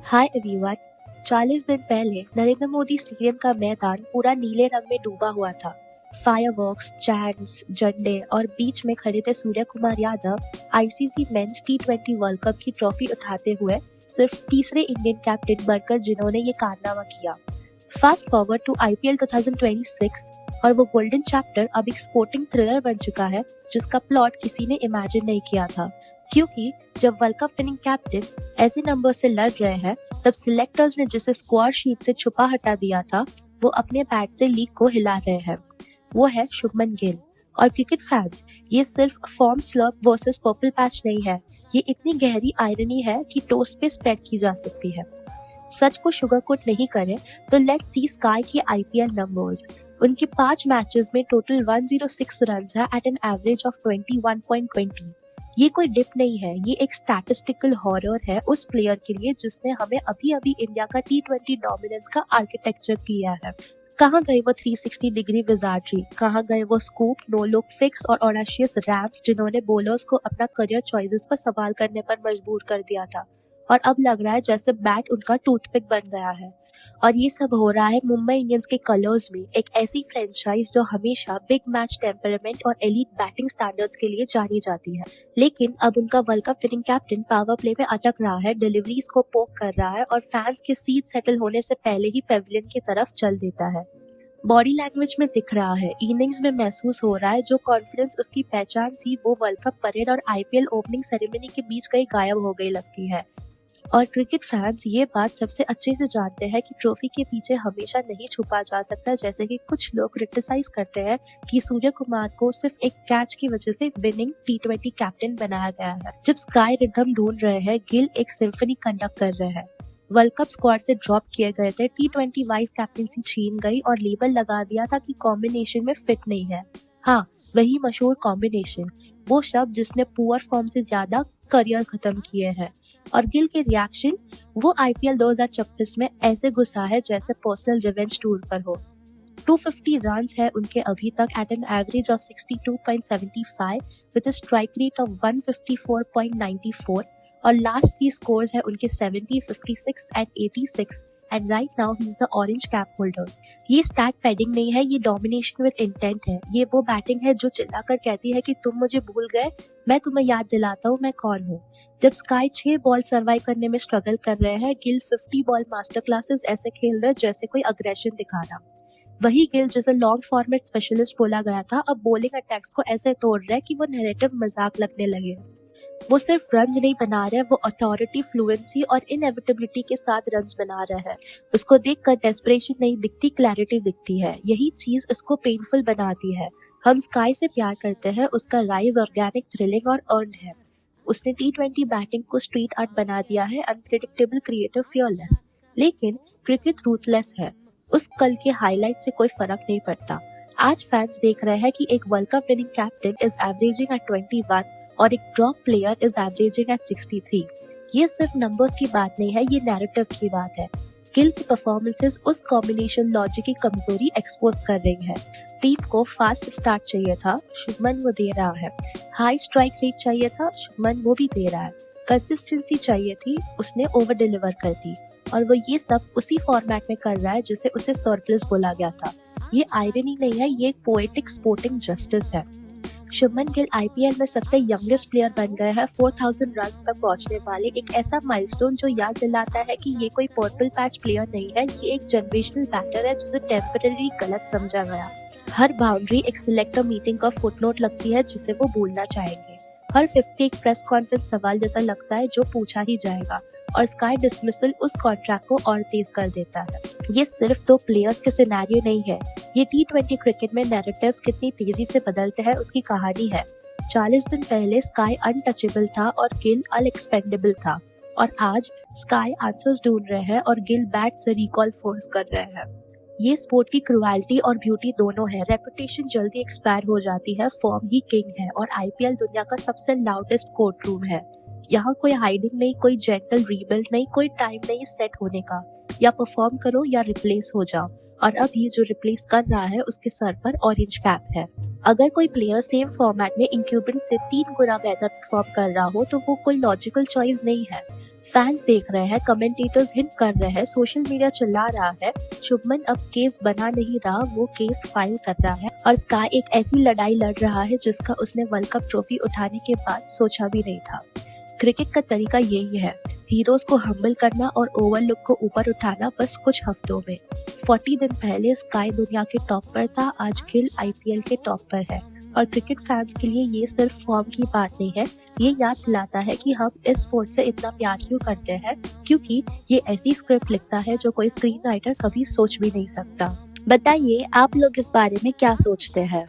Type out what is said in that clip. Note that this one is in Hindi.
Hi everyone. 40 दिन पहले नरेंद्र मोदी स्टेडियम का मैदान पूरा नीले रंग में डूबा हुआ था। फायरवर्क्स, चैंट्स, झंडे और बीच में खड़े थे सूर्य कुमार यादव आईसीसी मेंस टी20 वर्ल्ड कप की ट्रॉफी उठाते हुए सिर्फ तीसरे इंडियन कैप्टन बनकर जिन्होंने ये कारनामा किया। फास्ट फॉरवर्ड टू आईपीएल 2026 और वो गोल्डन चैप्टर अब एक स्पोर्टिंग थ्रिलर बन चुका है जिसका प्लॉट किसी ने इमेजिन नहीं किया था। क्योंकि जब वर्ल्ड कप विनिंग कैप्टन ऐसे नंबर से लड़ रहे हैं तब सिलेक्टर्स ने जिसे स्क्वाड शीट से छुपा हटा दिया था वो अपने बैट से लीग को हिला रहे हैं। वो है शुभमन गिल। और क्रिकेट फैंस, ये सिर्फ form slump versus purple patch नहीं है, ये इतनी गहरी आयरनी है कि टोस्ट पे स्प्रेड की जा सकती है। सच को शुगर कोट नहीं करें तो लेट्स सी स्काई के आईपीएल नंबर्स। उनके 5 मैचेस में टोटल 106 रन है एट एन एवरेज ऑफ 21.20। ये कोई डिप नहीं है, ये एक स्टैटिस्टिकल हॉरर है उस प्लेयर के लिए जिसने हमें अभी अभी इंडिया का टी20 डोमिनेंस का आर्किटेक्चर किया है। कहाँ गए वो 360 डिग्री विजार्ड्री, कहाँ गए वो स्कूप, नो लुक फिक्स और ऑडाशियस रैप्स जिन्होंने बॉलर्स को अपना करियर चॉइसेस पर सवाल करने पर मजबूर कर दिया था। और अब लग रहा है जैसे बैट उनका टूथपिक बन गया है। और ये सब हो रहा है मुंबई इंडियंस के कलर्स में, एक ऐसी फ्रेंचाइज जो हमेशा बिग मैच टेम्परामेंट और एलीट बैटिंग स्टैंडर्ड्स के लिए जानी जाती है। लेकिन अब उनका world cup winning captain power play में अटक रहा है, डिलीवरीज को पोक कर रहा है और फैंस के सीट सेटल होने से पहले ही पेविलियन की तरफ चल देता है। बॉडी लैंग्वेज में दिख रहा है, इनिंग्स में महसूस हो रहा है, जो कॉन्फिडेंस उसकी पहचान थी वो वर्ल्ड कप परेड और आईपीएल ओपनिंग सेरेमनी के बीच कहीं गायब हो गई लगती है। और क्रिकेट फैंस ये बात सबसे अच्छे से जानते हैं कि ट्रॉफी के पीछे हमेशा नहीं छुपा जा सकता, जैसे कि कुछ लोग क्रिटिसाइज करते हैं कि सूर्य कुमार को सिर्फ एक कैच की वजह से विनिंग टी20 कैप्टन बनाया गया है। जब स्काई रिदम ढूंढ रहे हैं, गिल एक सिम्फनी कंडक्ट कर रहे हैं। वर्ल्ड कप स्क्वाड से ड्रॉप किए गए थे, टी20 वाइस कैप्टनसी छीन गई और लेबल लगा दिया था कि कॉम्बिनेशन में फिट नहीं है। हाँ, वही मशहूर कॉम्बिनेशन, वो शब्द जिसने पुअर फॉर्म से ज्यादा करियर खत्म किए हैं। और गिल के रिएक्शन, वो आईपीएल 2026 में ऐसे घुसा है जैसे पर्सनल रिवेंज टूर पर हो। 250 रन्स है उनके अभी तक at an average of 62.75 with a strike rate of 154.94 और लास्ट 3 स्कोर्स है उनके 70, 56 and 86 and right now he is the orange cap holder. ये स्टैट पैडिंग नहीं है, ये डोमिनेशन विद इंटेंट है। ये वो बैटिंग है जो चिल्लाकर कहती है कि तुम मुझे भूल गए, मैं तुम्हें याद दिलाता हूँ मैं कौन हूँ। जब स्काई 6 बॉल सर्वाइव करने में स्ट्रगल कर रहे हैं, गिल 50 बॉल मास्टर क्लासेस ऐसे खेल रहे जैसे कोई अग्रेशन दिखाना। वही गिल जिसे लॉन्ग फॉर्मेट स्पेशलिस्ट बोला गया था अब बॉलिंग अटैक्स को ऐसे तोड़ रहा है कि वो नैरेटिव मजाक लगने लगे। वो सिर्फ रन्स नहीं बना रहे, वो अथॉरिटी, फ्लुएंसी और इनएविटेबिलिटी के साथ रन्स बना रहा है। उसको देखकर डेस्परेशन नहीं दिखती, क्लैरिटी दिखती है। यही चीज उसको पेनफुल बनाती है। हम स्काई से प्यार करते हैं, उसका राइज ऑर्गेनिक, थ्रिलिंग और अर्न्ड है। उसने टी20 बैटिंग को स्ट्रीट आर्ट बना दिया है, अनप्रेडिक्टेबल, क्रिएटिव, फियरलेस। लेकिन क्रिकेट रूथलेस है, उस कल के हाईलाइट से कोई फर्क नहीं पड़ता। आज फैंस देख रहे हैं कि एक world cup winning captain is averaging at 21 और एक drop player is averaging at 63। ये सिर्फ नंबर्स की बात नहीं है, ये नैरेटिव की बात है। गिल की परफॉर्मेंसेस उस कॉम्बिनेशन लॉजिक की कमजोरी एक्सपोज कर रही है। टीम को फास्ट स्टार्ट चाहिए था, शुभमन वो दे रहा है। हाई स्ट्राइक रेट चाहिए था, शुभमन वो भी दे रहा है। कंसिस्टेंसी चाहिए थी, उसने ओवर डिलीवर कर दी। और वो ये सब उसी फॉर्मेट में कर रहा है जिसे उसे सरप्लस बोला गया था। ये आयरनी नहीं है, ये पोएटिक स्पोर्टिंग जस्टिस है। शुभमन गिल आईपीएल में सबसे यंगेस्ट प्लेयर बन गए हैं, 4000 रन्स तक पहुंचने वाले, एक ऐसा माइलस्टोन जो याद दिलाता है कि ये कोई पर्पल पैच प्लेयर नहीं है, ये एक जनरेशनल बैटर है जिसे टेम्परेरी गलत समझा गया। हर बाउंड्री एक सिलेक्टर मीटिंग का फुटनोट लगती है जिसे वो भूलना चाहेंगे। हर 50 एक प्रेस कॉन्फ्रेंस सवाल जैसा लगता है जो पूछा ही जाएगा। और स्काई डिसमिसल उस कॉन्ट्रैक्ट को और तेज कर देता है। ये सिर्फ 2 प्लेयर्स के सिनेरियो नहीं है, ये टी20 क्रिकेट में नैरेटिव्स कितनी तेजी से बदलते हैं उसकी कहानी है। 40 दिन पहले स्काई अनटचेबल था और गिल अनएक्सपेंडेबल था, और आज स्काई आंसर्स ढूंढ रहे हैं और गिल बैट से रिकॉल फोर्स कर रहे हैं। ये स्पोर्ट की क्रुएल्टी और ब्यूटी दोनों है। रेपुटेशन जल्दी एक्सपायर हो जाती है, फॉर्म ही किंग है, और आईपीएल दुनिया का सबसे लाउडेस्ट कोर्ट रूम है। यहाँ कोई हाइडिंग नहीं, कोई जेंटल रीबिल्ड नहीं, कोई टाइम नहीं सेट होने का। या परफॉर्म करो या रिप्लेस हो जाओ। और अब ये जो रिप्लेस कर रहा है उसके सर पर ऑरेंज कैप है। अगर कोई प्लेयर सेम फॉर्मेट में इंक्यूबेंट से 3 गुना बेहतर परफॉर्म कर रहा हो तो वो कोई लॉजिकल चॉइस नहीं है। फैंस देख रहे हैं, कमेंटेटर्स हिंट कर रहे हैं, सोशल मीडिया चिल्ला रहा है, शुभमन अब केस बना नहीं रहा, वो केस फाइल कर रहा है और स्काई एक ऐसी लड़ाई लड़ रहा है जिसका उसने वर्ल्ड कप ट्रॉफी उठाने के बाद सोचा भी नहीं था। क्रिकेट का तरीका यही है, हीरोज को हम्बल करना और ओवरलुक को ऊपर उठाना बस कुछ हफ्तों में। 40 दिन पहले स्काई दुनिया के टॉप पर था, आज गिल IPL के टॉप पर है और क्रिकेट फैंस के लिए ये सिर्फ फॉर्म की बात नहीं है, ये याद दिलाता है कि हम इस स्पोर्ट से इतना प्यार क्यों करते हैं, क्योंकि ये ऐसी स्क्रिप्ट लिखता है जो कोई स्क्रीन राइटर कभी सोच भी नहीं सकता। बताइए आप लोग इस बारे में क्या सोचते हैं।